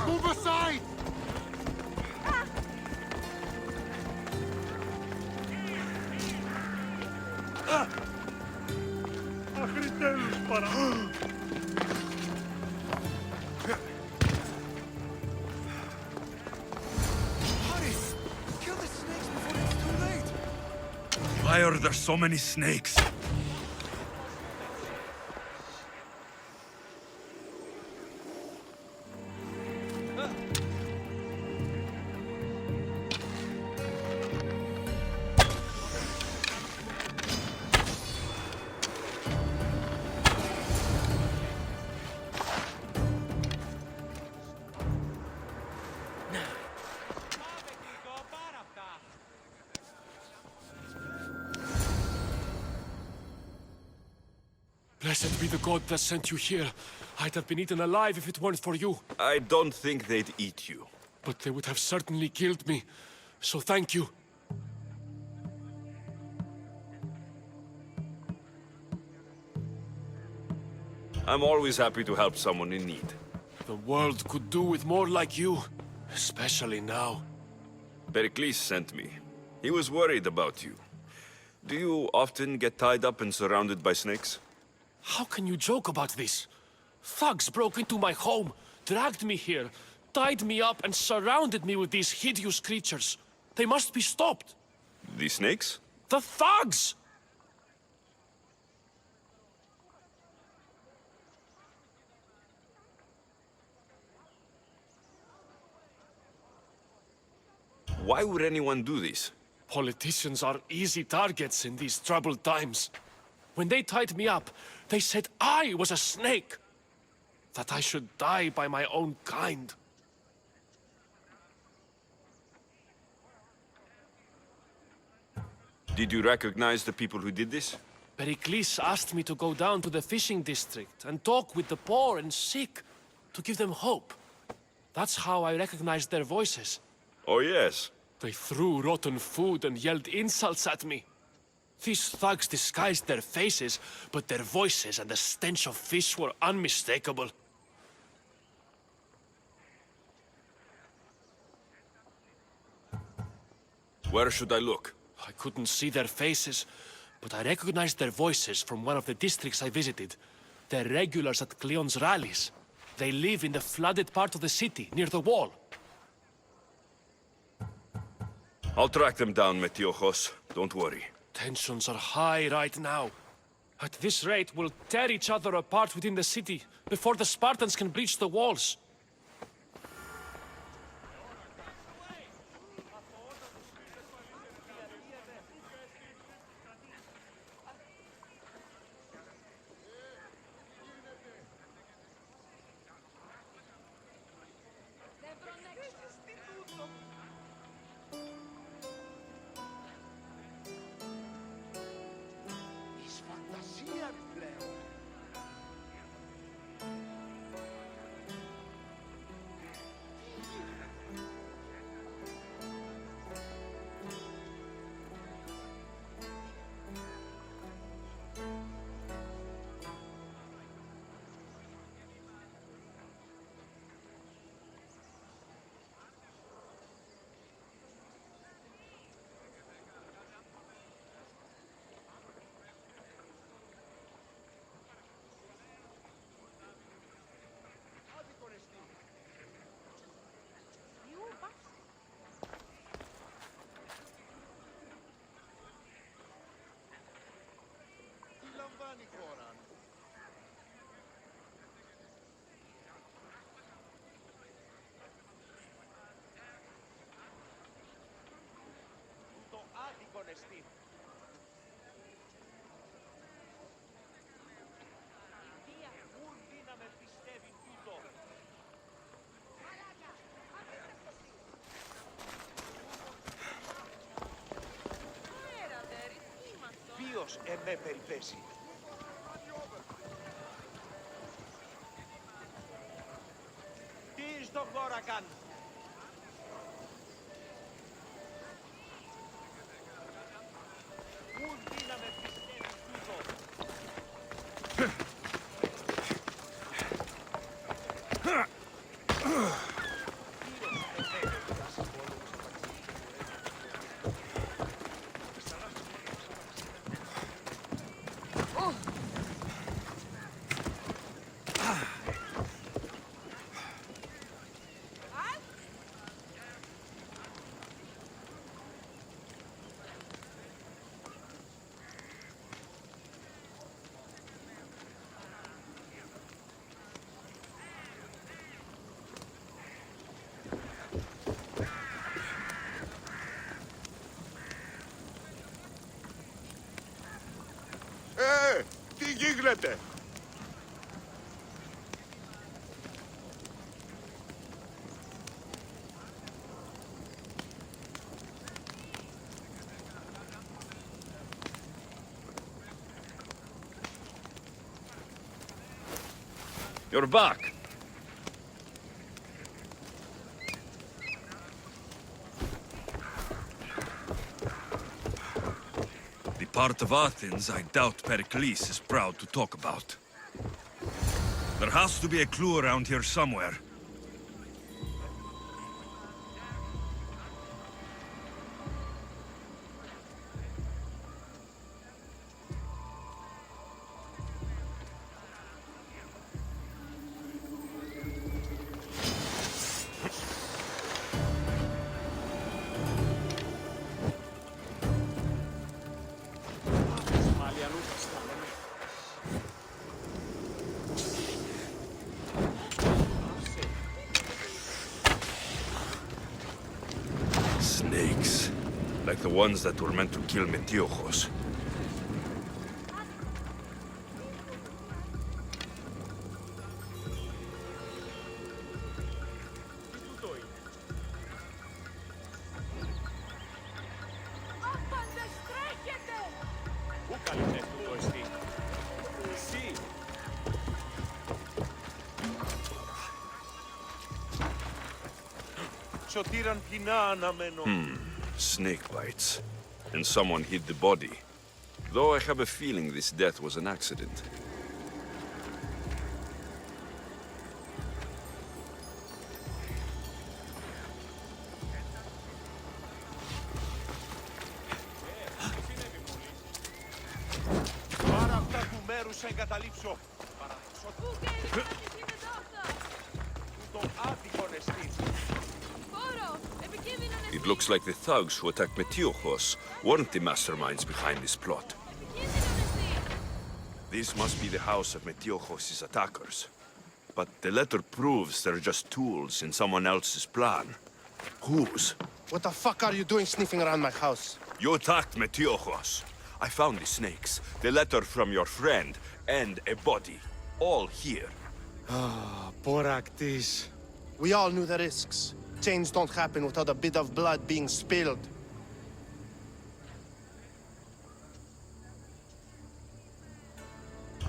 Move aside! Why are there so many snakes? Blessed be the god that sent you here. I'd have been eaten alive if it weren't for you. I don't think they'd eat you. But they would have certainly killed me. So thank you. I'm always happy to help someone in need. The world could do with more like you. Especially now. Pericles sent me. He was worried about you. Do you often get tied up and surrounded by snakes? How can you joke about this? Thugs broke into my home, dragged me here, tied me up and surrounded me with these hideous creatures. They must be stopped. The snakes? The thugs! Why would anyone do this? Politicians are easy targets in these troubled times. When they tied me up, they said I was a snake. That I should die by my own kind. Did you recognize the people who did this? Pericles asked me to go down to the fishing district and talk with the poor and sick, to give them hope. That's how I recognized their voices. Oh yes. They threw rotten food and yelled insults at me. These thugs disguised their faces, but their voices and the stench of fish were unmistakable. Where should I look? I couldn't see their faces, but I recognized their voices from one of the districts I visited. They're regulars at Cleon's rallies. They live in the flooded part of the city, near the wall. I'll track them down, Metiochos. Don't worry. Tensions are high right now. At this rate, we'll tear each other apart within the city, before the Spartans can breach the walls. Ποιος εμέ περιπέσει. Τι στον χώρα κάνει. Ούν δύναμε πιστεύει τούτο. Τι γίνεται? You're back. The part of Athens I doubt Pericles is proud to talk about. There has to be a clue around here somewhere. Snakes. Like the ones that were meant to kill Metiochos. Πού καλλιτέχνη το εστί. Εσύ. Σωτήραν κοινά αναμένω. Snake bites. And someone hid the body. Though I have a feeling this death was an accident. Πάρα αυτά του μέρους σε εγκαταλείψω. Το άδικον εστί. It looks like the thugs who attacked Metiochos weren't the masterminds behind this plot. This must be the house of Metiochos' attackers. But the letter proves they're just tools in someone else's plan. Whose? What the fuck are you doing sniffing around my house? You attacked Metiochos. I found the snakes, the letter from your friend, and a body. All here. Πορακτής. We all knew the risks. Change don't happen without a bit of blood being spilled.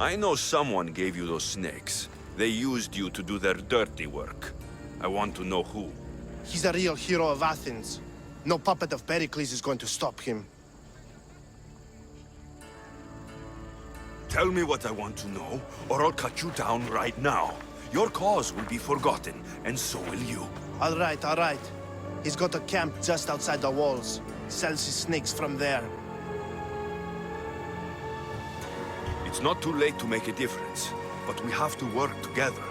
I know someone gave you those snakes. They used you to do their dirty work. I want to know who. He's a real hero of Athens. No puppet of Pericles is going to stop him. Tell me what I want to know, or I'll cut you down right now. Your cause will be forgotten, and so will you. All right. He's got a camp just outside the walls. Sells his snakes from there. It's not too late to make a difference, but we have to work together.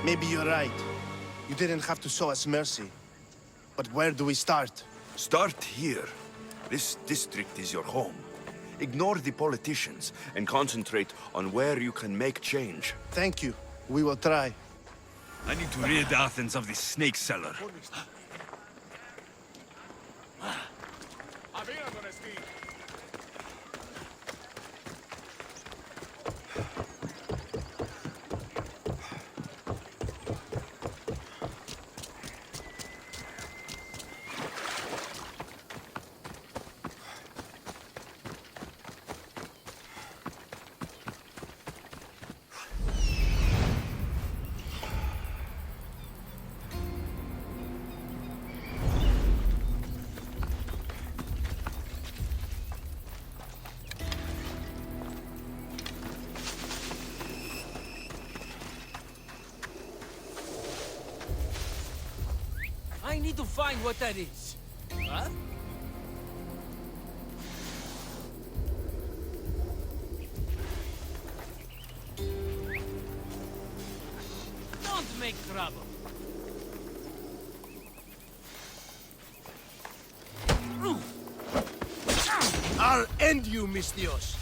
Maybe you're right. You didn't have to show us mercy. But where do we start? Start here. This district is your home. Ignore the politicians and concentrate on where you can make change. Thank you. We will try. I need to rid Athens of this snake seller. Αδύνατον εστί. need to find what that is. Huh? Don't make trouble. I'll end you, Mystios.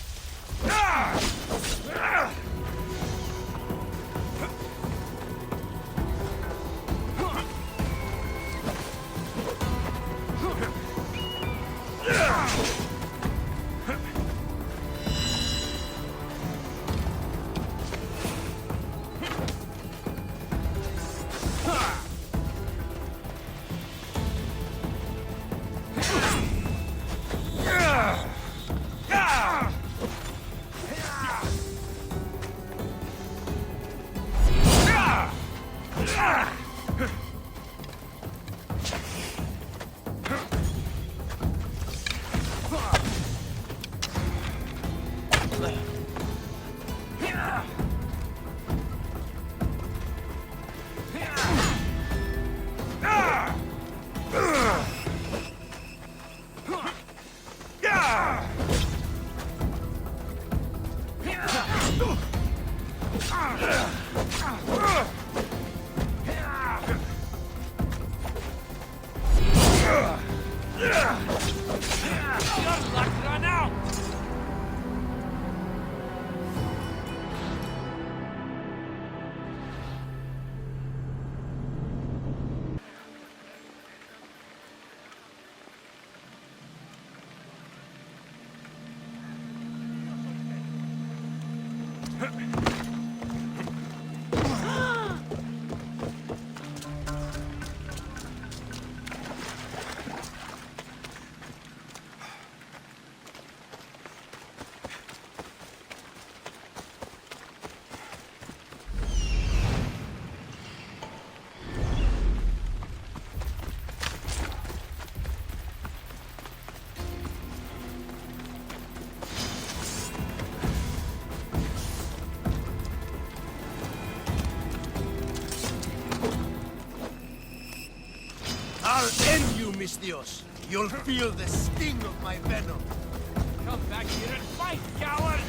I'll end you, Mystios. You'll feel the sting of my venom. Come back here and fight, coward!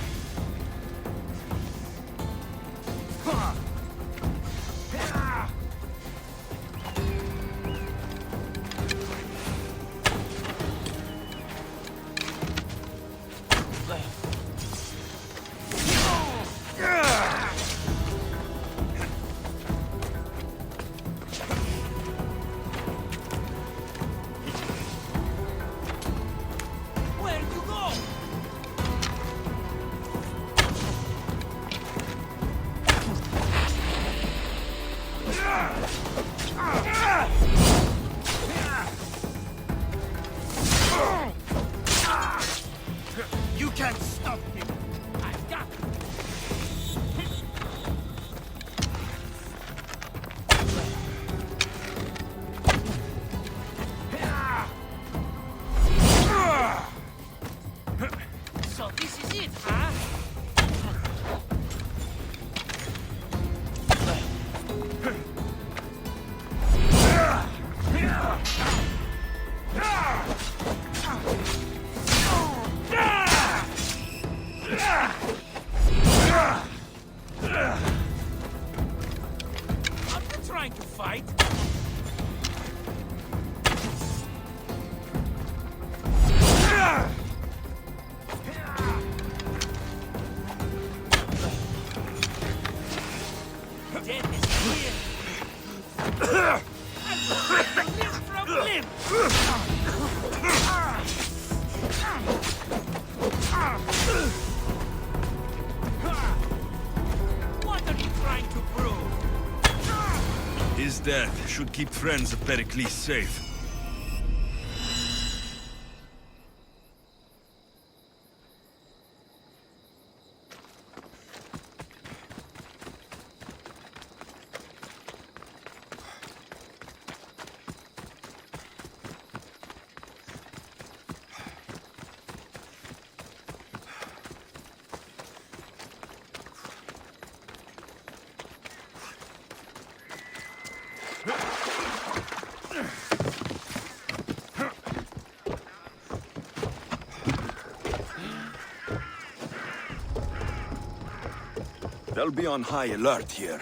Where'd you go? You can't stop me. I've got it. So this is it, huh? I'm not trying to fight. Death is here. I'm limb from limb. What are you trying to prove? His death should keep friends of Pericles safe. They'll be on high alert here.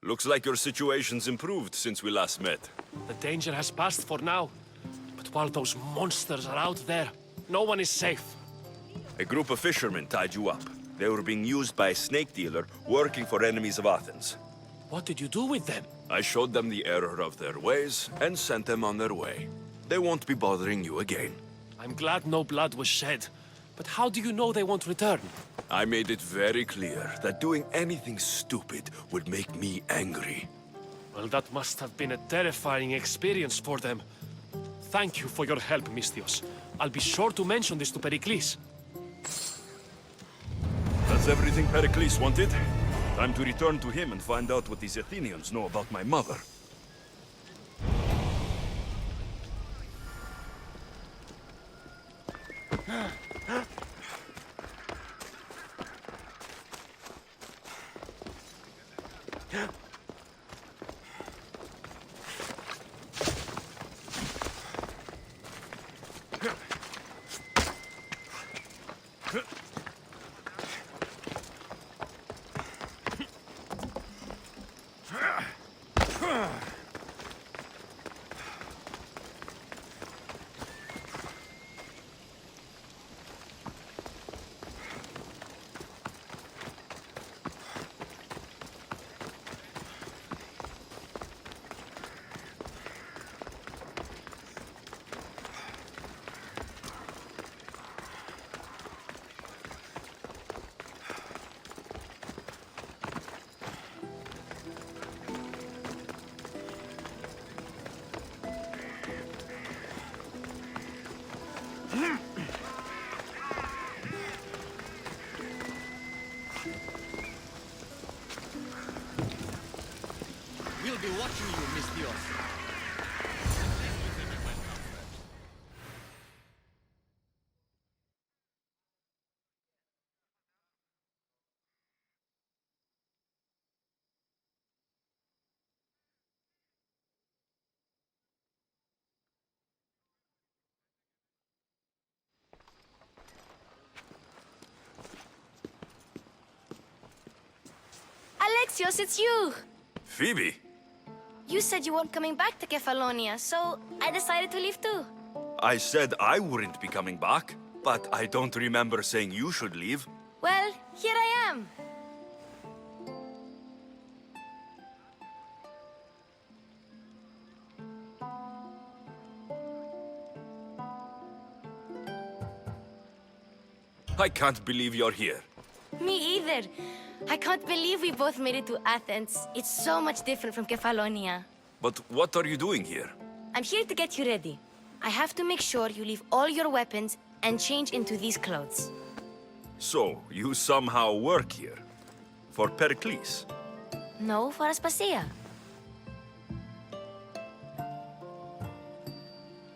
Looks like your situation's improved since we last met. The danger has passed for now. But while those monsters are out there, no one is safe. A group of fishermen tied you up. They were being used by a snake dealer working for enemies of Athens. What did you do with them? I showed them the error of their ways and sent them on their way. They won't be bothering you again. I'm glad no blood was shed. But how do you know they won't return? I made it very clear that doing anything stupid would make me angry. Well, that must have been a terrifying experience for them. Thank you for your help, Misthios. I'll be sure to mention this to Pericles. That's everything Pericles wanted. Time to return to him and find out what these Athenians know about my mother. We'll be watching you, Misthios. Alexios, it's you! Phoebe? You said you weren't coming back to Kefalonia, so I decided to leave too. I said I wouldn't be coming back, but I don't remember saying you should leave. Well, here I am. I can't believe you're here. Me either. I can't believe we both made it to Athens. It's so much different from Kefalonia. But what are you doing here? I'm here to get you ready. I have to make sure you leave all your weapons and change into these clothes. So, you somehow work here? For Pericles? No, for Aspasia.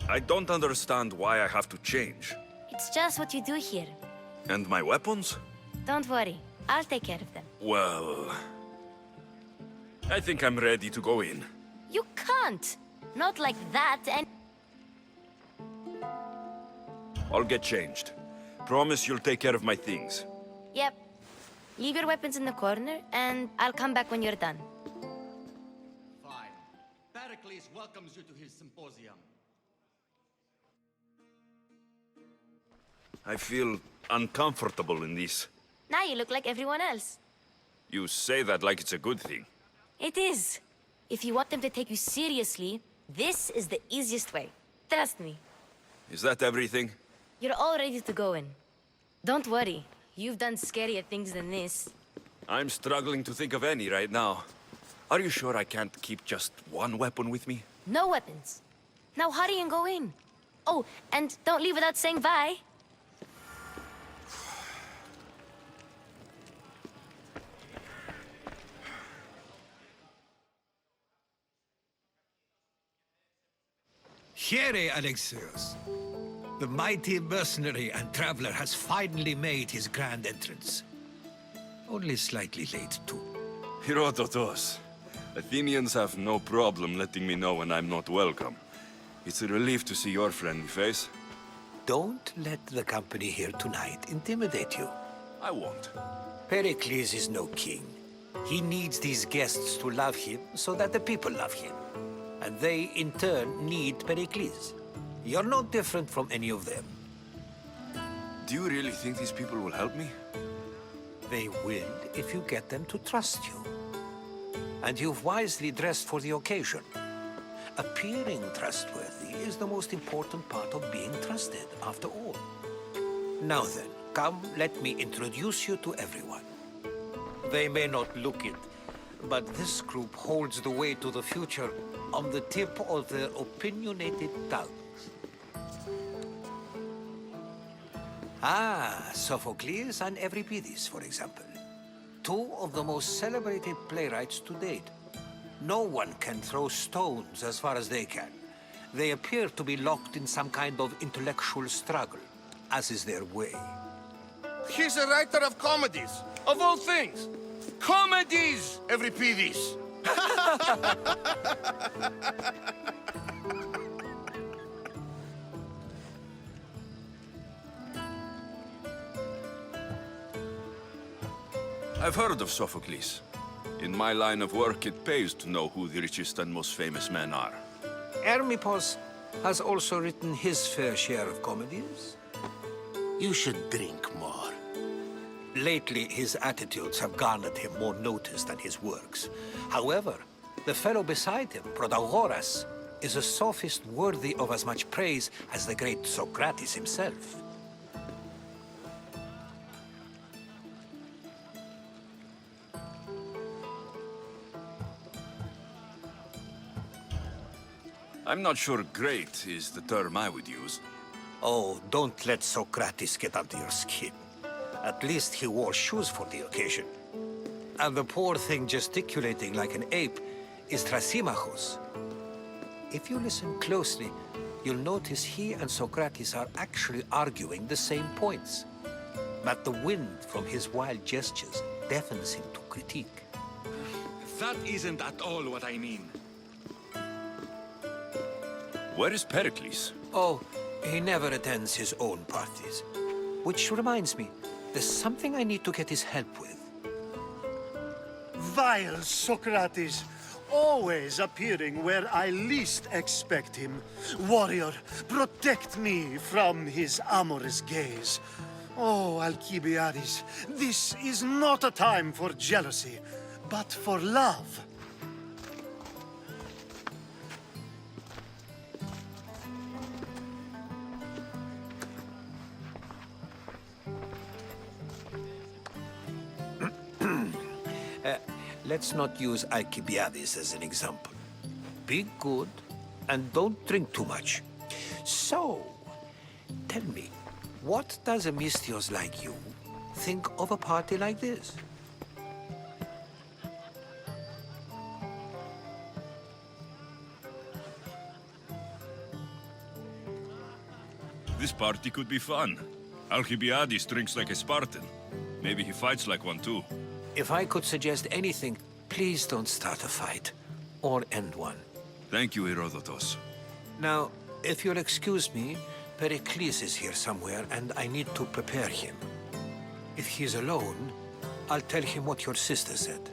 I don't understand why I have to change. It's just what you do here. And my weapons? Don't worry. I'll take care of them. Well... I think I'm ready to go in. You can't! Not like that, and... I'll get changed. Promise you'll take care of my things. Yep. Leave your weapons in the corner, and I'll come back when you're done. Fine. Pericles welcomes you to his symposium. I feel uncomfortable in this. Now you look like everyone else. You say that like it's a good thing. It is. If you want them to take you seriously, this is the easiest way. Trust me. Is that everything? You're all ready to go in. Don't worry. You've done scarier things than this. I'm struggling to think of any right now. Are you sure I can't keep just one weapon with me? No weapons. Now hurry and go in. Oh, and don't leave without saying bye. Here, Alexios. The mighty mercenary and traveler has finally made his grand entrance. Only slightly late, too. Herodotus. Athenians have no problem letting me know when I'm not welcome. It's a relief to see your friendly face. Don't let the company here tonight intimidate you. I won't. Pericles is no king. He needs these guests to love him so that the people love him. And they, in turn, need Pericles. You're no different from any of them. Do you really think these people will help me? They will if you get them to trust you. And you've wisely dressed for the occasion. Appearing trustworthy is the most important part of being trusted, after all. Now then, come, let me introduce you to everyone. They may not look it, but this group holds the way to the future on the tip of their opinionated tongues. Ah, Sophocles and Euripides, for example. Two of the most celebrated playwrights to date. No one can throw stones as far as they can. They appear to be locked in some kind of intellectual struggle, as is their way. He's a writer of comedies, of all things. Comedies, Euripides. I've heard of Sophocles. In my line of work, it pays to know who the richest and most famous men are. Hermippos has also written his fair share of comedies. You should drink more. Lately, his attitudes have garnered him more notice than his works. However, the fellow beside him, Protagoras, is a sophist worthy of as much praise as the great Socrates himself. I'm not sure great is the term I would use. Oh, don't let Socrates get under your skin. At least he wore shoes for the occasion. And the poor thing gesticulating like an ape is Thrasymachos. If you listen closely, you'll notice he and Socrates are actually arguing the same points. But the wind from his wild gestures deafens him to critique. That isn't at all what I mean. Where is Pericles? Oh, he never attends his own parties. Which reminds me, there's something I need to get his help with. Vile Socrates, always appearing where I least expect him. Warrior, protect me from his amorous gaze. Oh, Alcibiades, this is not a time for jealousy, but for love. Let's not use Alcibiades as an example. Be good, and don't drink too much. So, tell me, what does a Mystios like you think of a party like this? This party could be fun. Alcibiades drinks like a Spartan. Maybe he fights like one too. If I could suggest anything, please don't start a fight, or end one. Thank you, Herodotus. Now, if you'll excuse me, Pericles is here somewhere, and I need to prepare him. If he's alone, I'll tell him what your sister said.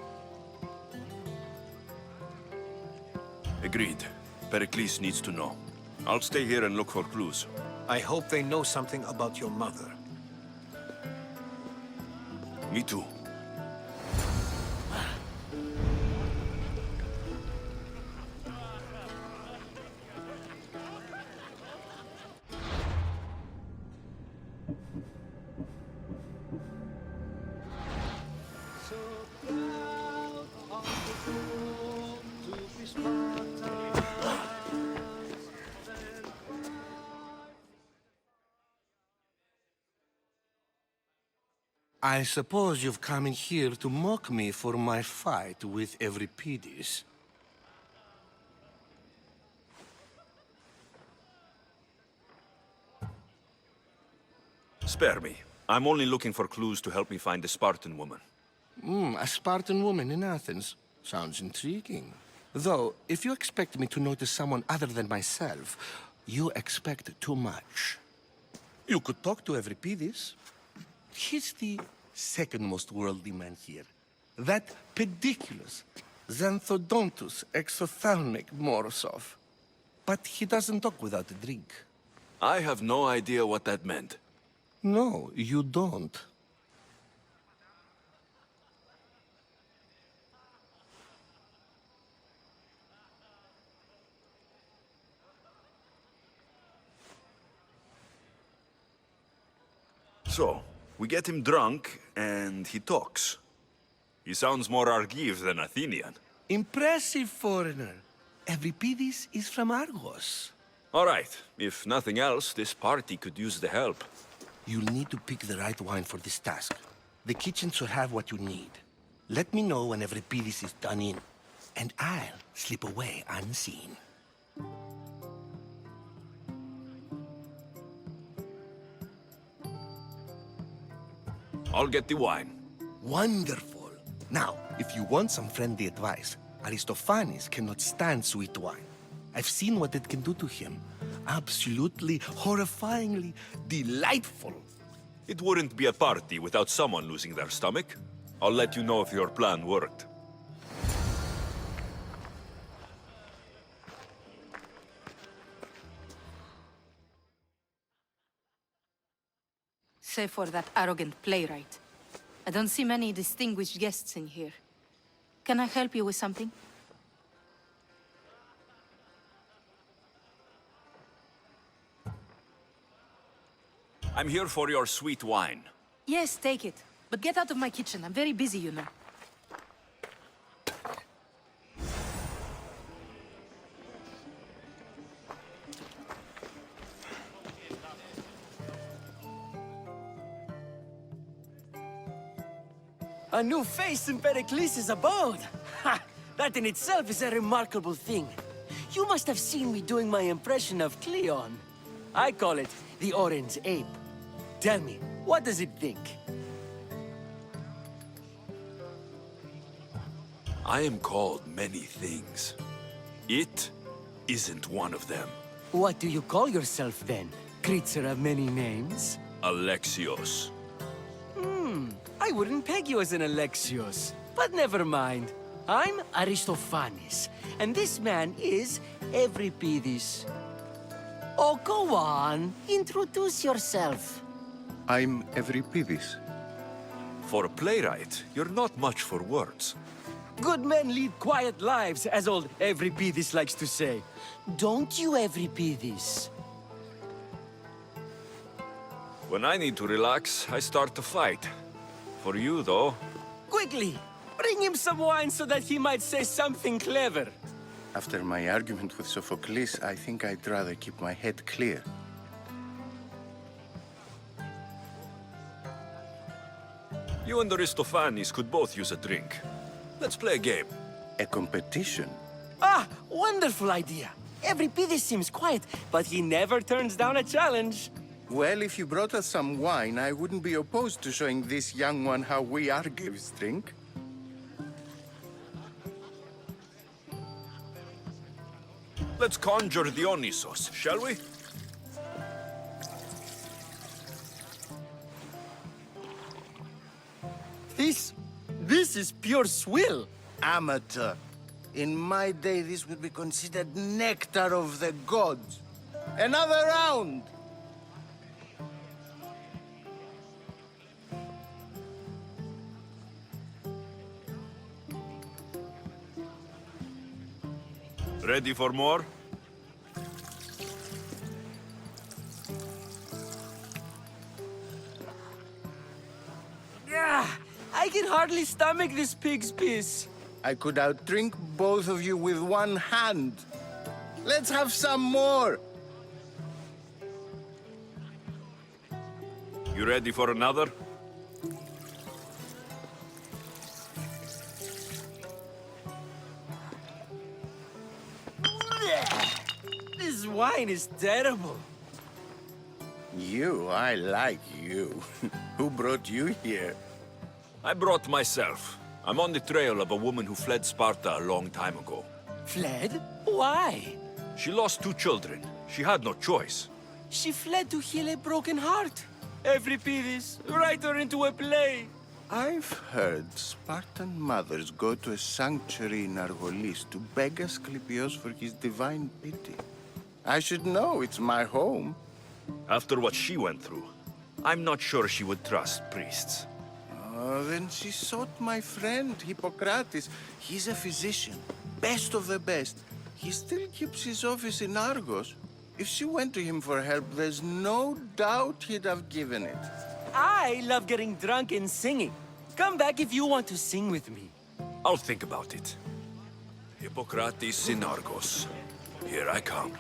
Agreed. Pericles needs to know. I'll stay here and look for clues. I hope they know something about your mother. Me too. I suppose you've come in here to mock me for my fight with Euripides. Spare me. I'm only looking for clues to help me find a Spartan woman. A Spartan woman in Athens. Sounds intriguing. Though, if you expect me to notice someone other than myself, you expect too much. You could talk to Euripides. He's the second most worldly man here. That pediculous, xanthodontus, exophthalmic Morosov. But he doesn't talk without a drink. I have no idea what that meant. No, you don't. So, we get him drunk, and he talks. He sounds more Argive than Athenian. Impressive, foreigner. Euripides is from Argos. All right, if nothing else, this party could use the help. You'll need to pick the right wine for this task. The kitchen should have what you need. Let me know when Euripides is done in, and I'll slip away unseen. I'll get the wine. Wonderful. Now, if you want some friendly advice, Aristophanes cannot stand sweet wine. I've seen what it can do to him. Absolutely, horrifyingly delightful. It wouldn't be a party without someone losing their stomach. I'll let you know if your plan worked. Save for that arrogant playwright. I don't see many distinguished guests in here. Can I help you with something? I'm here for your sweet wine. Yes, take it. But get out of my kitchen. I'm very busy, you know. A new face in Pericles' abode! Ha! That in itself is a remarkable thing. You must have seen me doing my impression of Cleon. I call it the Orange Ape. Tell me, what does it think? I am called many things. It isn't one of them. What do you call yourself then? Creature of many names? Alexios. I wouldn't peg you as an Alexios. But never mind. I'm Aristophanes, and this man is Euripides. Oh, go on. Introduce yourself. I'm Euripides. For a playwright, you're not much for words. Good men lead quiet lives, as old Euripides likes to say. Don't you, Euripides? When I need to relax, I start to fight. For you, though... Quickly! Bring him some wine so that he might say something clever. After my argument with Sophocles, I think I'd rather keep my head clear. You and Aristophanes could both use a drink. Let's play a game. A competition? Ah, wonderful idea. Euripides seems quiet, but he never turns down a challenge. Well, if you brought us some wine, I wouldn't be opposed to showing this young one how we Argives drink. Let's conjure Dionysos, shall we? This is pure swill. Amateur. In my day, this would be considered nectar of the gods. Another round! Ready for more? I can hardly stomach this pig's piss. I could outdrink both of you with one hand. Let's have some more! You ready for another? This wine is terrible. You, I like you. Who brought you here? I brought myself. I'm on the trail of a woman who fled Sparta a long time ago. Fled? Why? She lost 2 children. She had no choice. She fled to heal a broken heart. Euripides, write her into a play. I've heard Spartan mothers go to a sanctuary in Argolis to beg Asclepios for his divine pity. I should know, it's my home. After what she went through, I'm not sure she would trust priests. Oh, then she sought my friend, Hippocrates. He's a physician, best of the best. He still keeps his office in Argos. If she went to him for help, there's no doubt he'd have given it. I love getting drunk and singing. Come back if you want to sing with me. I'll think about it. Hippocrates in Argos. Here I come.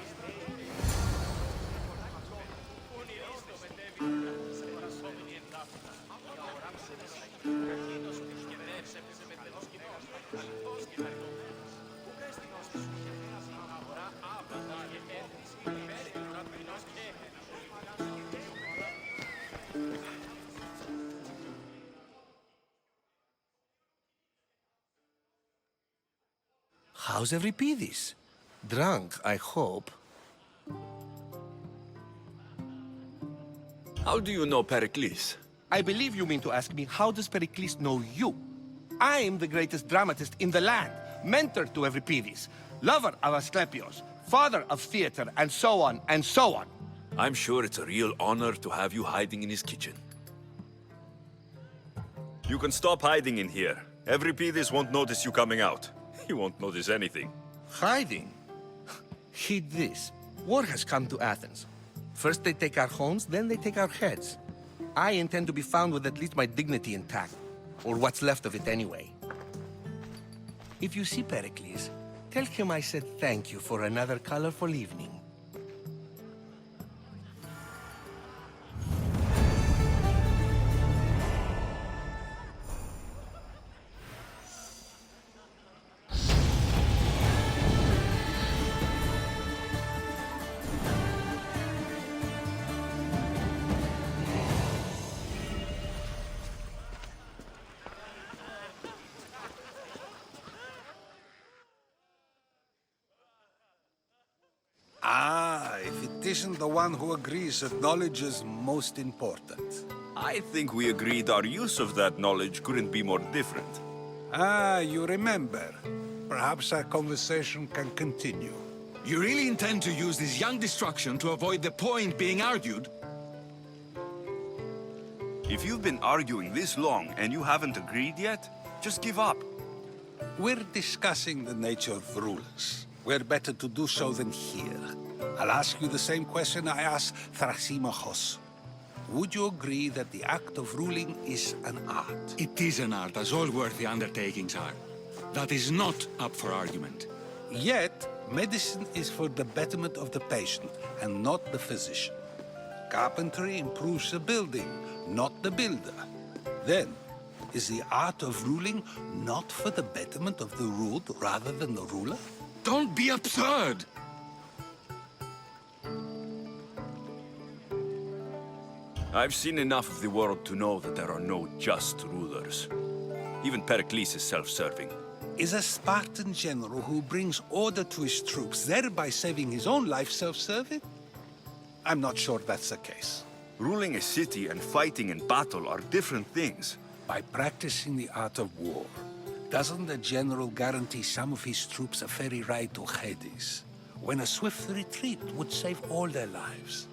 How's Euripides? Drunk, I hope. How do you know Pericles? I believe you mean to ask me, how does Pericles know you? I am the greatest dramatist in the land, mentor to Euripides, lover of Asclepios, father of theater, and so on, and so on. I'm sure it's a real honor to have you hiding in his kitchen. You can stop hiding in here. Euripides won't notice you coming out. He won't notice anything. Hiding? Heed this. War has come to Athens. First they take our homes, then they take our heads. I intend to be found with at least my dignity intact. Or what's left of it anyway. If you see Pericles, tell him I said thank you for another colorful evening. Ah, if it isn't the one who agrees that knowledge is most important. I think we agreed our use of that knowledge couldn't be more different. Ah, you remember. Perhaps our conversation can continue. You really intend to use this young destruction to avoid the point being argued? If you've been arguing this long and you haven't agreed yet, just give up. We're discussing the nature of rulers. Where better to do so than here? I'll ask you the same question I asked Thrasymachos. Would you agree that the act of ruling is an art? It is an art, as all worthy undertakings are. That is not up for argument. Yet, medicine is for the betterment of the patient, and not the physician. Carpentry improves the building, not the builder. Then, is the art of ruling not for the betterment of the ruled rather than the ruler? Don't be absurd! I've seen enough of the world to know that there are no just rulers. Even Pericles is self-serving. Is a Spartan general who brings order to his troops, thereby saving his own life, self-serving? I'm not sure that's the case. Ruling a city and fighting in battle are different things. By practicing the art of war, doesn't the general guarantee some of his troops a ferry ride to Hades, when a swift retreat would save all their lives?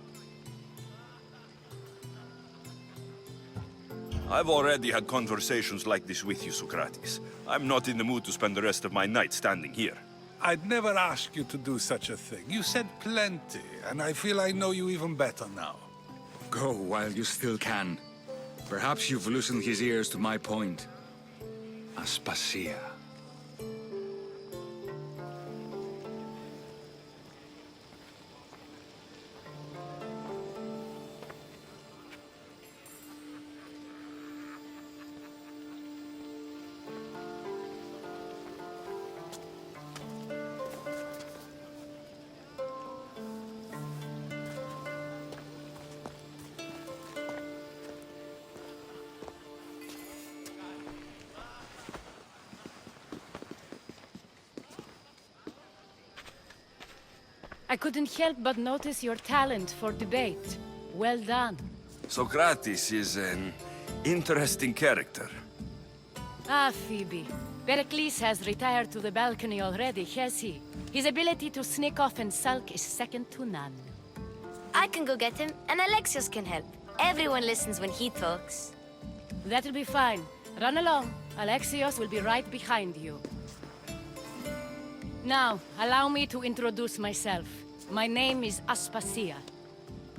I've already had conversations like this with you, Socrates. I'm not in the mood to spend the rest of my night standing here. I'd never ask you to do such a thing. You said plenty, and I feel I know you even better now. Go while you still can. Perhaps you've loosened his ears to my point. Aspasia. I couldn't help but notice your talent for debate. Well done. Socrates is an interesting character. Ah, Phoebe. Pericles has retired to the balcony already, has he? His ability to sneak off and sulk is second to none. I can go get him, and Alexios can help. Everyone listens when he talks. That'll be fine. Run along. Alexios will be right behind you. Now, allow me to introduce myself. My name is Aspasia.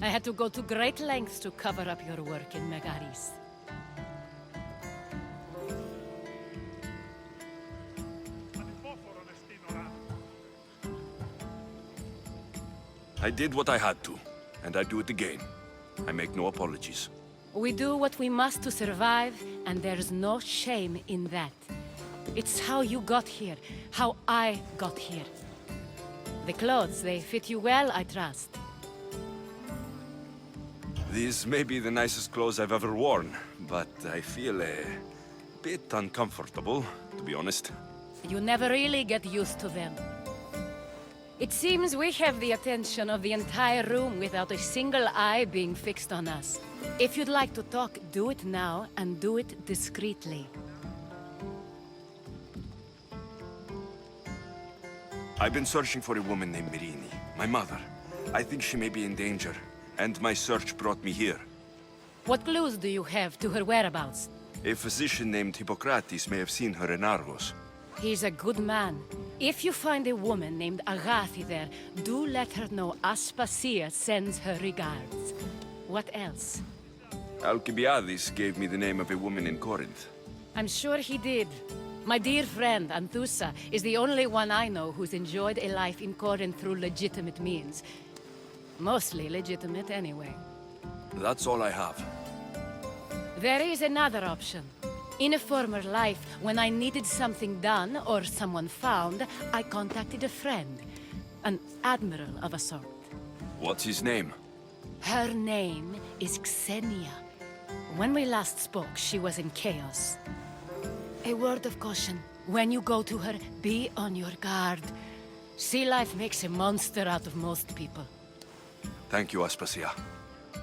I had to go to great lengths to cover up your work in Megaris. I did what I had to, and I do it again. I make no apologies. We do what we must to survive, and there's no shame in that. It's how you got here, how I got here. The clothes, they fit you well, I trust. These may be the nicest clothes I've ever worn, but I feel a bit uncomfortable, to be honest. You never really get used to them. It seems we have the attention of the entire room without a single eye being fixed on us. If you'd like to talk, do it now, and do it discreetly. I've been searching for a woman named Mirini, my mother. I think she may be in danger, and my search brought me here. What clues do you have to her whereabouts? A physician named Hippocrates may have seen her in Argos. He's a good man. If you find a woman named Agathi there, do let her know Aspasia sends her regards. What else? Alcibiades gave me the name of a woman in Corinth. I'm sure he did. My dear friend, Anthusa, is the only one I know who's enjoyed a life in Corinth through legitimate means. Mostly legitimate, anyway. That's all I have. There is another option. In a former life, when I needed something done or someone found, I contacted a friend. An admiral of a sort. What's his name? Her name is Xenia. When we last spoke, she was in chaos. A word of caution. When you go to her, be on your guard. Sea life makes a monster out of most people. Thank you, Aspasia.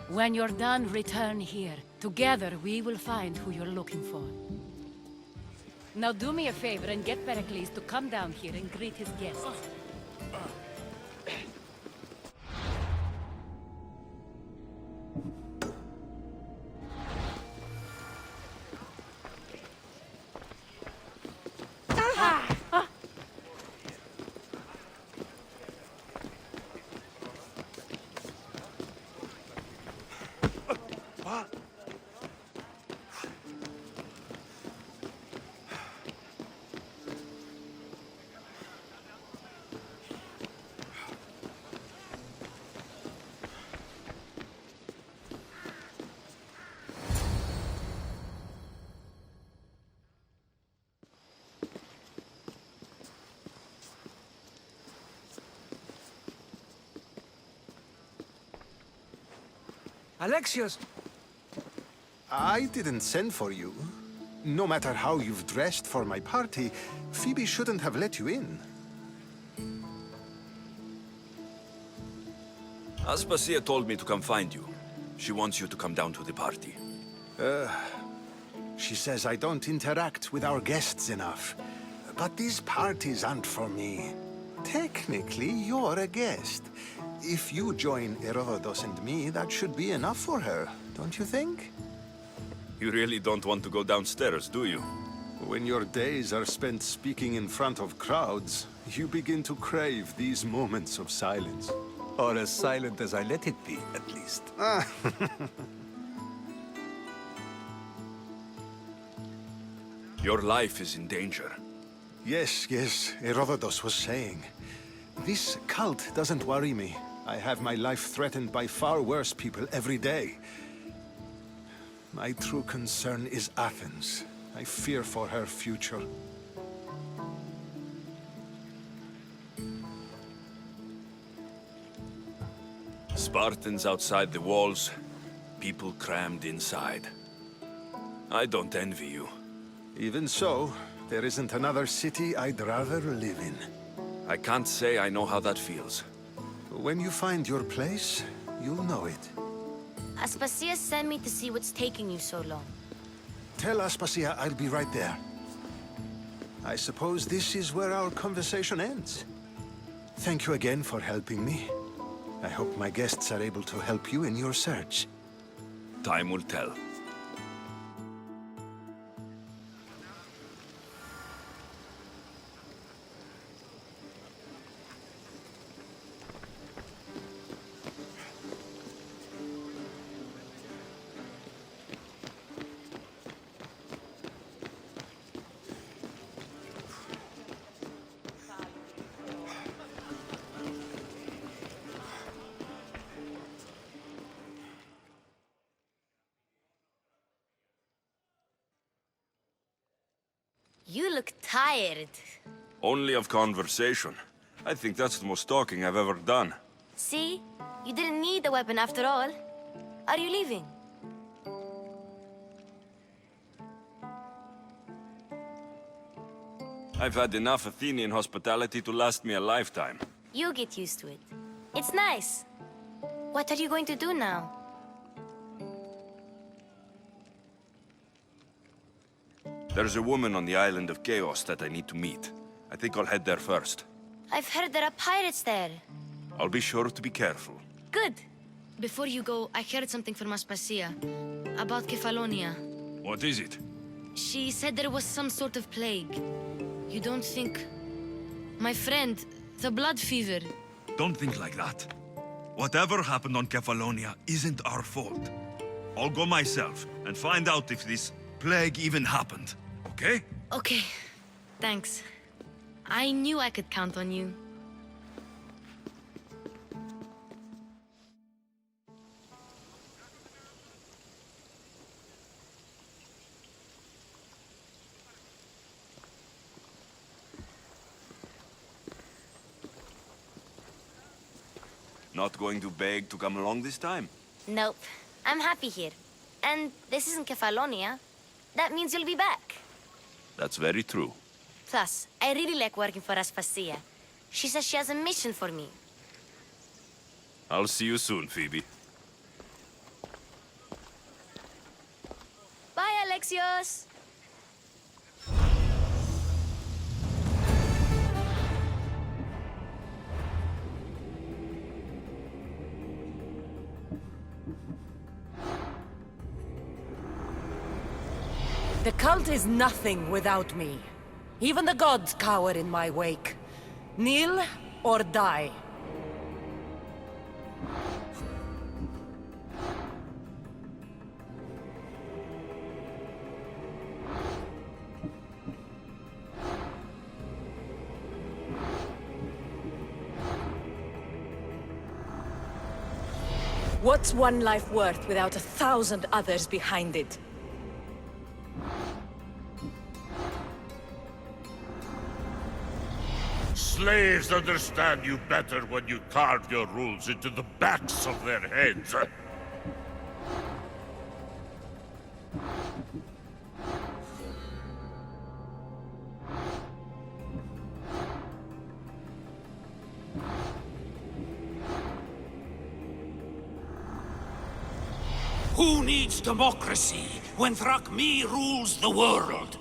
When you're done, return here. Together, we will find who you're looking for. Now do me a favor and get Pericles to come down here and greet his guests. Alexios! I didn't send for you. No matter how you've dressed for my party, Phoebe shouldn't have let you in. Aspasia told me to come find you. She wants you to come down to the party. She says I don't interact with our guests enough. But these parties aren't for me. Technically, you're a guest. If you join Herodotus and me, that should be enough for her, don't you think? You really don't want to go downstairs, do you? When your days are spent speaking in front of crowds, you begin to crave these moments of silence. Or as silent as I let it be, at least. Your life is in danger. Yes, Herodotus was saying. This cult doesn't worry me. I have my life threatened by far worse people every day. My true concern is Athens. I fear for her future. Spartans outside the walls, people crammed inside. I don't envy you. Even so, there isn't another city I'd rather live in. I can't say I know how that feels. When you find your place, you'll know it. Aspasia sent me to see what's taking you so long. Tell Aspasia I'll be right there. I suppose this is where our conversation ends. Thank you again for helping me. I hope my guests are able to help you in your search. Time will tell. You look tired. Only of conversation. I think that's the most talking I've ever done. See? You didn't need the weapon after all. Are you leaving? I've had enough Athenian hospitality to last me a lifetime. You get used to it. It's nice. What are you going to do now? There's a woman on the island of Chaos that I need to meet. I think I'll head there first. I've heard there are pirates there. I'll be sure to be careful. Good. Before you go, I heard something from Aspasia about Kefalonia. What is it? She said there was some sort of plague. You don't think... My friend, the blood fever. Don't think like that. Whatever happened on Kefalonia isn't our fault. I'll go myself and find out if this plague even happened, okay? Okay. Thanks. I knew I could count on you. Not going to beg to come along this time? Nope. I'm happy here. And this isn't Kefalonia. That means you'll be back. That's very true. Plus, I really like working for Aspasia. She says she has a mission for me. I'll see you soon, Phoebe. Bye, Alexios! The cult is nothing without me. Even the gods cower in my wake. Kneel or die. What's one life worth without 1,000 others behind it? Slaves understand you better when you carve your rules into the backs of their heads. Who needs democracy when Thrakmi rules the world?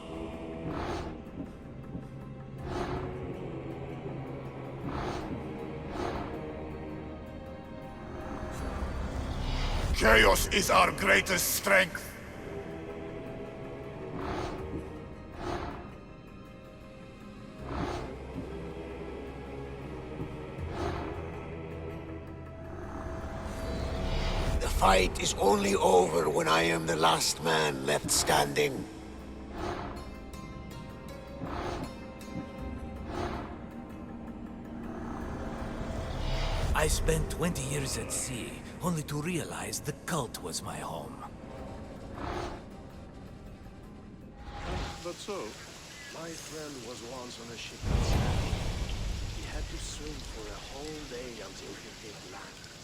Chaos is our greatest strength. The fight is only over when I am the last man left standing. I spent 20 years at sea, only to realize the cult was my home. But so, my friend was once on a ship at sea. He had to swim for a whole day until he hit land.